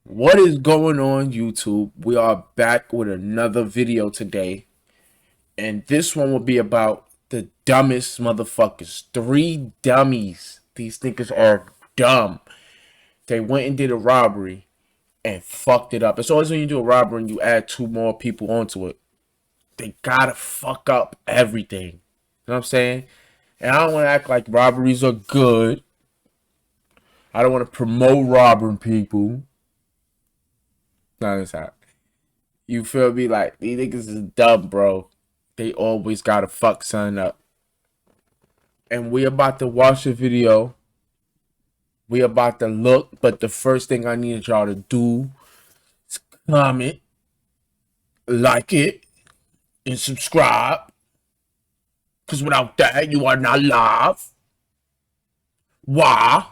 What is going on, YouTube? We are back with another video today, and this one will be about the dumbest motherfuckers. 3 dummies. These niggas are dumb. They went and did a robbery and fucked it up. It's always when you do a robbery and you add 2 more people onto it. They gotta fuck up everything. You know what I'm saying? And I don't want to act like robberies are good. I don't want to promote robbing people. Not this hot. You feel me? Like, these niggas is dumb, bro. They always gotta fuck something up. And we about to watch the video. We about to look. But the first thing I need y'all to do is comment, like it, and subscribe. Because without that, you are not live. Why?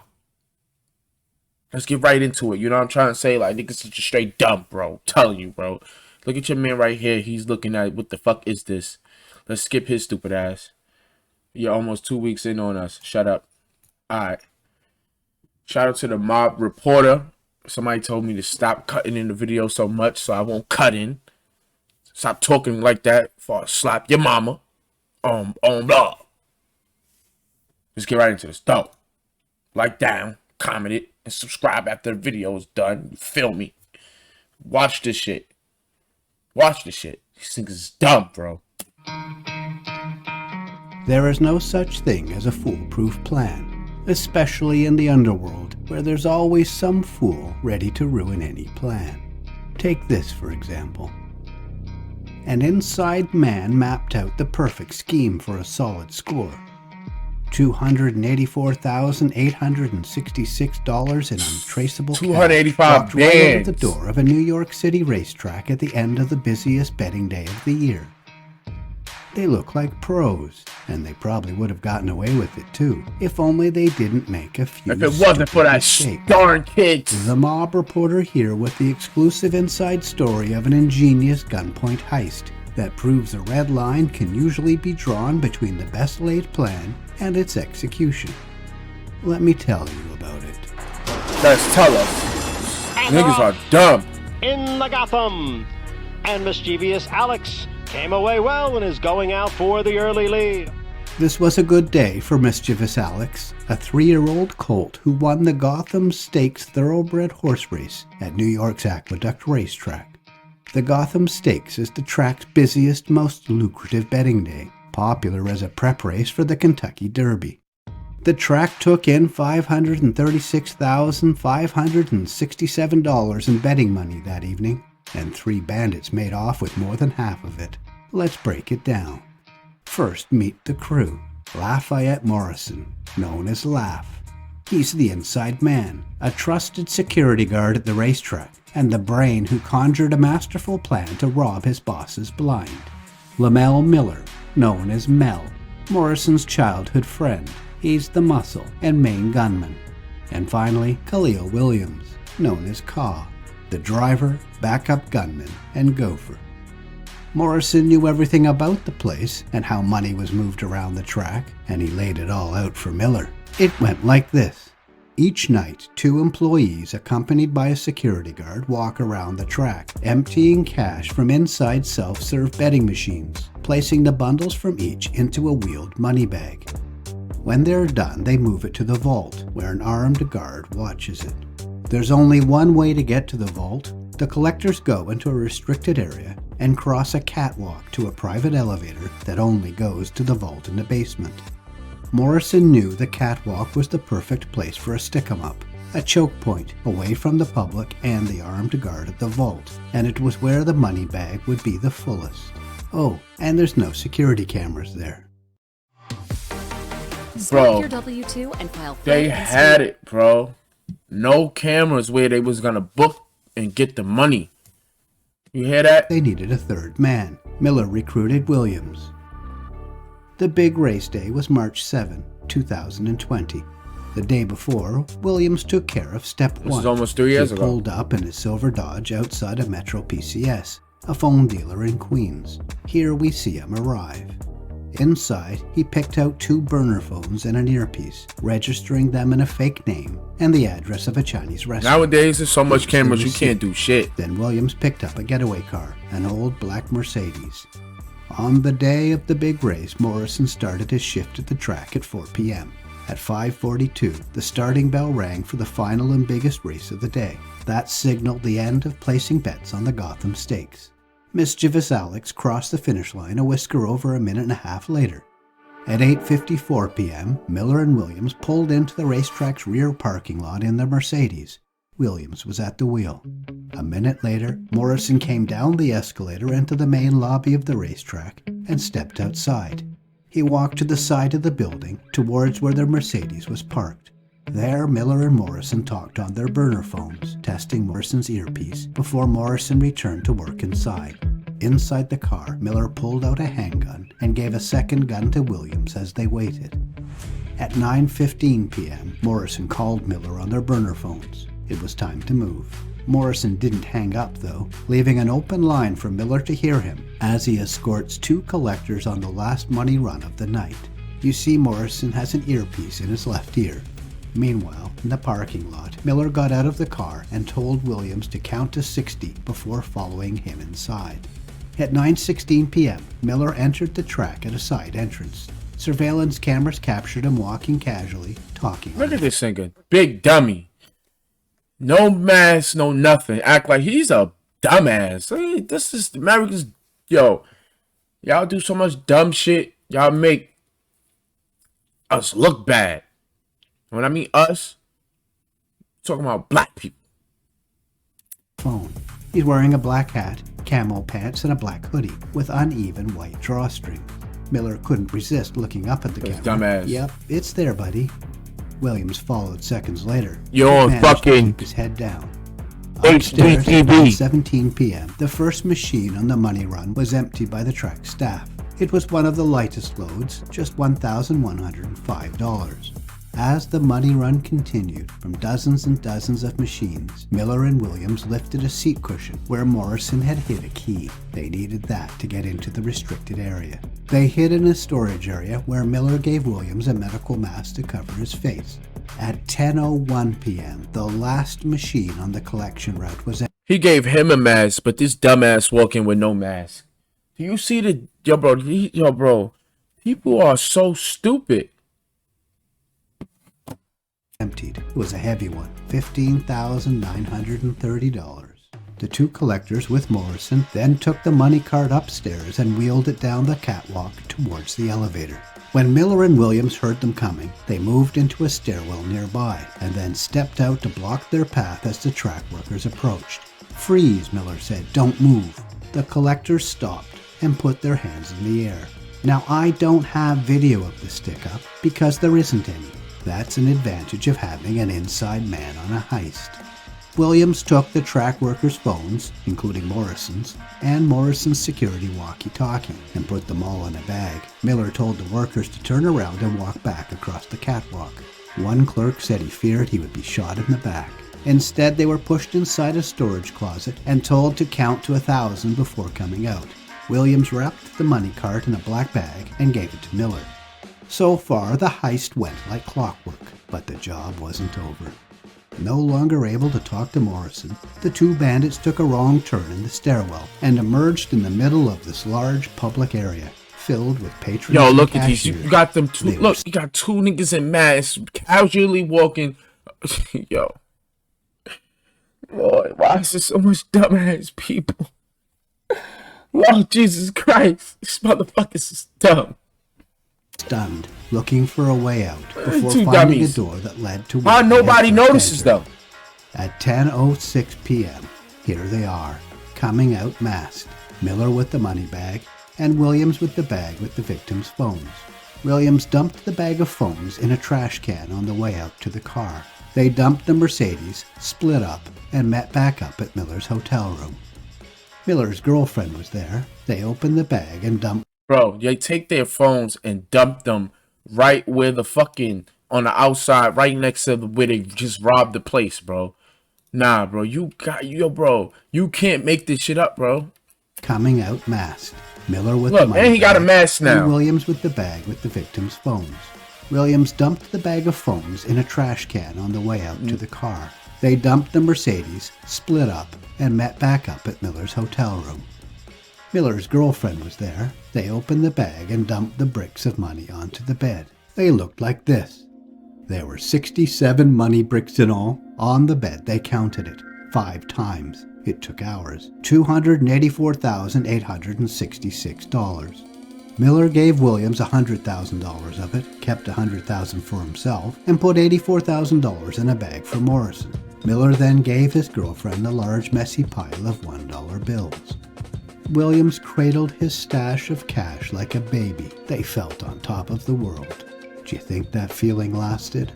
Let's get right into it. You know what I'm trying to say? Like, niggas is just straight dumb, bro. I'm telling you, bro. Look at your man right here. He's looking at, what the fuck is this? Let's skip his stupid ass. You're almost 2 weeks in on us. Shut up. Alright. Shout out to the mob reporter. Somebody told me to stop cutting in the video so much, so I won't cut in. Stop talking like that before I slap your mama. Blah. Let's get right into this. Though. Like down, comment it, and subscribe after the video is done. You feel me? Watch this shit. Watch this shit. These things is dumb, bro. There is no such thing as a foolproof plan, especially in the underworld, where there's always some fool ready to ruin any plan. Take this, for example. An inside man mapped out the perfect scheme for a solid score. $284,866 in untraceable cash 285 dropped right out of the bands. door of a New York City racetrack at the end of the busiest betting day of the year. They look like pros, and they probably would have gotten away with it too, if only they didn't make a few If it wasn't for that mistakes. darn kid. The mob reporter here with the exclusive inside story of an ingenious gunpoint heist that proves a red line can usually be drawn between the best laid plan and its execution. Let me tell you about it. Let's tell us. Niggas are dumb. In the Gotham, and mischievous Alex came away well and is going out for the early lead. This was a good day for mischievous Alex, a 3-year-old colt who won the Gotham Stakes thoroughbred horse race at New York's Aqueduct Racetrack. The Gotham Stakes is the track's busiest, most lucrative betting day, popular as a prep race for the Kentucky Derby. The track took in $536,567 in betting money that evening, and 3 bandits made off with more than half of it. Let's break it down. First, meet the crew. Lafayette Morrison, known as Laff. He's the inside man, a trusted security guard at the racetrack, and the brain who conjured a masterful plan to rob his bosses blind. Lamel Miller, known as Mel, Morrison's childhood friend. He's the muscle and main gunman. And finally, Khalil Williams, known as Kaw, the driver, backup gunman, and gopher. Morrison knew everything about the place and how money was moved around the track, and he laid it all out for Miller. It went like this. Each night, 2 employees accompanied by a security guard walk around the track, emptying cash from inside self-serve betting machines, placing the bundles from each into a wheeled money bag. When they're done, they move it to the vault, where an armed guard watches it. There's only one way to get to the vault. The collectors go into a restricted area and cross a catwalk to a private elevator that only goes to the vault in the basement. Morrison knew the catwalk was the perfect place for a stick-em-up, a choke point away from the public and the armed guard at the vault, and it was where the money bag would be the fullest. Oh, and there's no security cameras there. Bro, Your W-2 and file they had it, bro. No cameras where they was gonna book and get the money. You hear that? They needed a third man. Miller recruited Williams. The big race day was March 7, 2020. The day before, Williams took care of step 1. This is almost 3 years He ago. pulled up in his silver Dodge outside of Metro PCS, a phone dealer in Queens. Here we see him arrive. Inside, he picked out 2 burner phones and an earpiece, registering them in a fake name and the address of a Chinese restaurant. Nowadays, there's so much cameras you can't do shit. Then Williams picked up a getaway car, an old black Mercedes. On the day of the big race, Morrison started his shift at the track at 4 p.m. At 5:42, the starting bell rang for the final and biggest race of the day. That signaled the end of placing bets on the Gotham Stakes. Mischievous Alex crossed the finish line a whisker over a minute and a half later. At 8:54 p.m., Miller and Williams pulled into the racetrack's rear parking lot in their Mercedes. Williams was at the wheel. A minute later, Morrison came down the escalator into the main lobby of the racetrack and stepped outside. He walked to the side of the building towards where their Mercedes was parked. There, Miller and Morrison talked on their burner phones, testing Morrison's earpiece before Morrison returned to work inside. Inside the car, Miller pulled out a handgun and gave a second gun to Williams as they waited. At 9:15 p.m., Morrison called Miller on their burner phones. It was time to move. Morrison didn't hang up, though, leaving an open line for Miller to hear him as he escorts 2 collectors on the last money run of the night. You see, Morrison has an earpiece in his left ear. Meanwhile, in the parking lot, Miller got out of the car and told Williams to count to 60 before following him inside. At 9:16 p.m., Miller entered the track at a side entrance. Surveillance cameras captured him walking casually, talking. Look at this nigga. Big dummy. No mask, no nothing. Act like he's a dumbass. Hey, this is America's... Yo, y'all do so much dumb shit. Y'all make us look bad. When I mean us, I'm talking about black people. Phone. He's wearing a black hat, camo pants, and a black hoodie with uneven white drawstring. Miller couldn't resist looking up at the camera. Dumbass. Yep, it's there, buddy. Williams followed seconds later. You're Managed fucking to keep his head down. Upstairs at HDTV. 17 p.m., the first machine on the money run was emptied by the track staff. It was one of the lightest loads, just $1,105. As the money run continued from dozens and dozens of machines, Miller and Williams lifted a seat cushion where Morrison had hid a key. They needed that to get into the restricted area. They hid in a storage area where Miller gave Williams a medical mask to cover his face. At 10:01 p.m., the last machine on the collection route was empty. He gave him a mask, but this dumbass walking with no mask. Do you see the... Yo, bro. People are so stupid. Emptied. It was a heavy one, $15,930. The 2 collectors with Morrison then took the money cart upstairs and wheeled it down the catwalk towards the elevator. When Miller and Williams heard them coming, they moved into a stairwell nearby and then stepped out to block their path as the track workers approached. "Freeze," Miller said. "Don't move." The collectors stopped and put their hands in the air. Now, I don't have video of the stick-up because there isn't any. That's an advantage of having an inside man on a heist. Williams took the track workers' phones, including Morrison's, and Morrison's security walkie-talkie, and put them all in a bag. Miller told the workers to turn around and walk back across the catwalk. One clerk said he feared he would be shot in the back. Instead, they were pushed inside a storage closet and told to count to 1,000 before coming out. Williams wrapped the money cart in a black bag and gave it to Miller. So far, the heist went like clockwork, but the job wasn't over. No longer able to talk to Morrison, the 2 bandits took a wrong turn in the stairwell and emerged in the middle of this large public area, filled with patrons. Yo, look and at these. cashiers. You got them two. Look, you got 2 niggas in masks casually walking. Yo. Lord, why is there so much dumbass people? Lord Jesus Christ. These motherfuckers is dumb. Stunned, looking for a way out before 2 finding dummies. a door that led to Why where they nobody had first notices entered. though? At 10:06 p.m., here they are, coming out masked, Miller with the money bag and Williams with the bag with the victim's phones. Williams dumped the bag of phones in a trash can on the way out to the car. They dumped the Mercedes, split up, and met back up at Miller's hotel room. Miller's girlfriend was there. They opened the bag and dumped. Bro, they take their phones and dump them right where the fucking, on the outside, right next to where they just robbed the place, bro. Nah, bro, you can't make this shit up, bro. Coming out masked. Miller with the Look, money and he got a bag, mask now. and Williams with the bag with the victim's phones. Williams dumped the bag of phones in a trash can on the way out to the car. They dumped the Mercedes, split up, and met back up at Miller's hotel room. Miller's girlfriend was there. They opened the bag and dumped the bricks of money onto the bed. They looked like this. There were 67 money bricks in all. On the bed, they counted it 5 times. It took hours. $284,866. Miller gave Williams $100,000 of it, kept $100,000 for himself, and put $84,000 in a bag for Morrison. Miller then gave his girlfriend a large messy pile of $1 bills. Williams cradled his stash of cash like a baby. They felt on top of the world. Do you think that feeling lasted?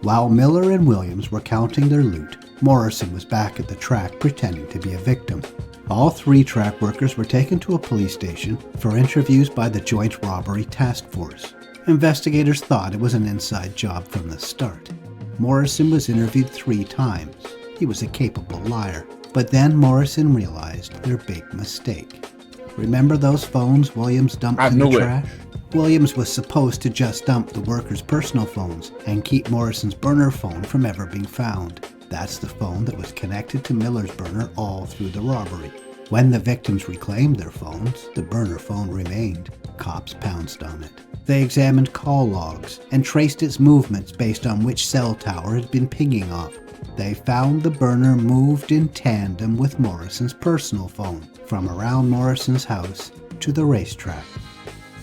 While Miller and Williams were counting their loot, Morrison was back at the track pretending to be a victim. All 3 track workers were taken to a police station for interviews by the Joint Robbery Task Force. Investigators thought it was an inside job from the start. Morrison was interviewed 3 times. He was a capable liar. But then Morrison realized their big mistake. Remember those phones Williams dumped in the trash? Williams was supposed to just dump the workers' personal phones and keep Morrison's burner phone from ever being found. That's the phone that was connected to Miller's burner all through the robbery. When the victims reclaimed their phones, the burner phone remained. Cops pounced on it. They examined call logs and traced its movements based on which cell tower it had been pinging off. They found the burner moved in tandem with Morrison's personal phone from around Morrison's house to the racetrack.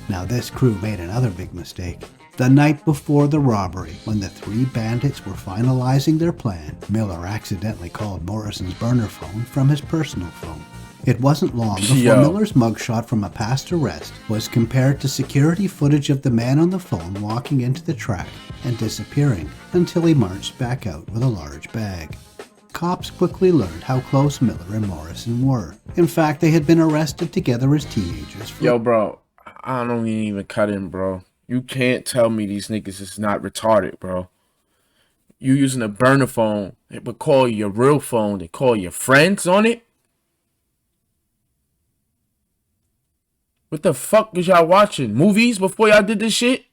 Now this crew made another big mistake. The night before the robbery, when the 3 bandits were finalizing their plan, Miller accidentally called Morrison's burner phone from his personal phone. It wasn't long before Miller's mugshot from a past arrest was compared to security footage of the man on the phone walking into the track and disappearing until he marched back out with a large bag. Cops quickly learned how close Miller and Morrison were. In fact, they had been arrested together as teenagers. Yo, bro, I don't even cut in, bro. You can't tell me these niggas is not retarded, bro. You using a burner phone, it would call your real phone, they call your friends on it? What the fuck was y'all watching? Movies before y'all did this shit?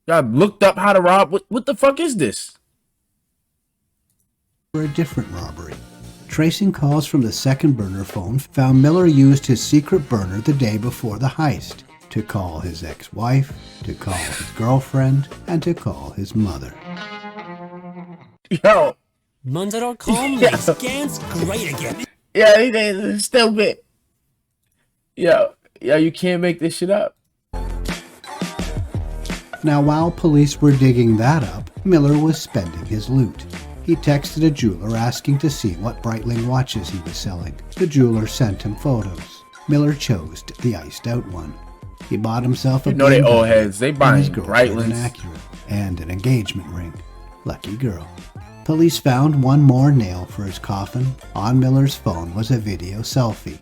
Y'all looked up how to rob? What the fuck is this? For a different robbery. Tracing calls from the second burner phone found Miller used his secret burner the day before the heist to call his ex-wife, to call his girlfriend, and to call his mother. Yo. Monzo.com makes scams great again. Yeah, they stupid. Yo, you can't make this shit up. Now, while police were digging that up, Miller was spending his loot. He texted a jeweler asking to see what Breitling watches he was selling. The jeweler sent him photos. Miller chose the iced out one. He bought himself a they old heads. They buying Breitlings. Accurate and an engagement ring. Lucky girl. Police found one more nail for his coffin. On Miller's phone was a video selfie.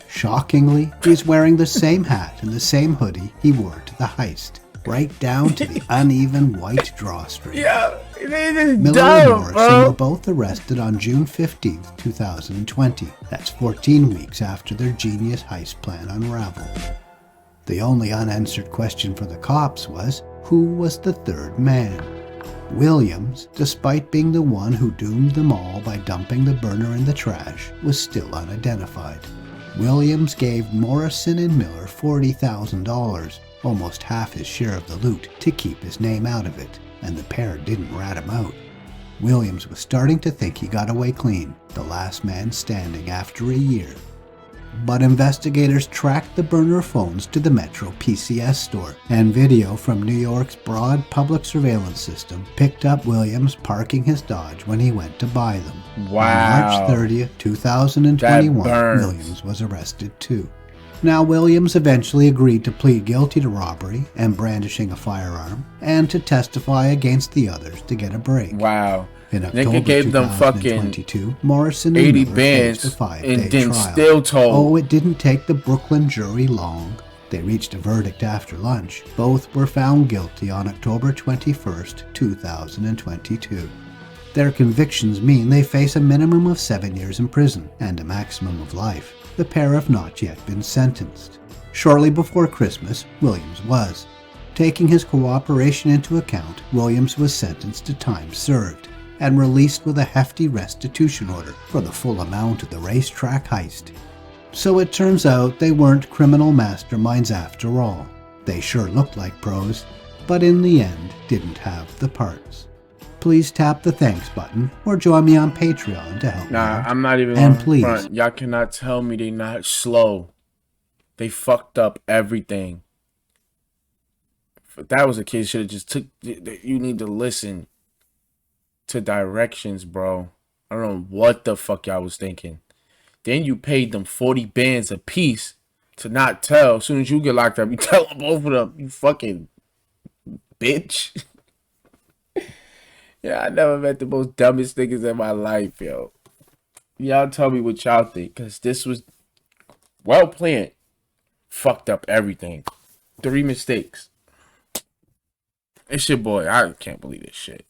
Shockingly, he's wearing the same hat and the same hoodie he wore to the heist, right down to the uneven white drawstring. Yeah, Miller and Morrison were both arrested on June 15, 2020. That's 14 weeks after their genius heist plan unraveled. The only unanswered question for the cops was, who was the third man? Williams, despite being the one who doomed them all by dumping the burner in the trash, was still unidentified. Williams gave Morrison and Miller $40,000, almost half his share of the loot, to keep his name out of it, and the pair didn't rat him out. Williams was starting to think he got away clean, the last man standing after a year. But investigators tracked the burner phones to the Metro PCS store, and video from New York's broad public surveillance system picked up Williams parking his Dodge when he went to buy them. Wow. On March 30th, 2021, Williams was arrested too. Now, Williams eventually agreed to plead guilty to robbery and brandishing a firearm, and to testify against the others to get a break. Wow. In October gave them fucking Morrison 80 and bands a 5-day and then trial. still told. Oh, it didn't take the Brooklyn jury long. They reached a verdict after lunch. Both were found guilty on October 21st, 2022. Their convictions mean they face a minimum of 7 years in prison and a maximum of life. the pair have not yet been sentenced. Shortly before Christmas, Williams was. Taking his cooperation into account, Williams was sentenced to time served and released with a hefty restitution order for the full amount of the racetrack heist. So it turns out they weren't criminal masterminds after all. They sure looked like pros, but in the end didn't have the parts. Please tap the thanks button or join me on Patreon to help me out. I'm not even And on please, front. Y'all cannot tell me they not slow. They fucked up everything. If that was the case, should have just took. You need to listen to directions, bro. I don't know what the fuck y'all was thinking. Then you paid them 40 bands a piece to not tell. As soon as you get locked up, you tell them both of them. You fucking bitch. Yeah, I never met the most dumbest niggas in my life, yo. Y'all tell me what y'all think, because this was well planned. Fucked up everything. 3 mistakes. It's your boy. I can't believe this shit.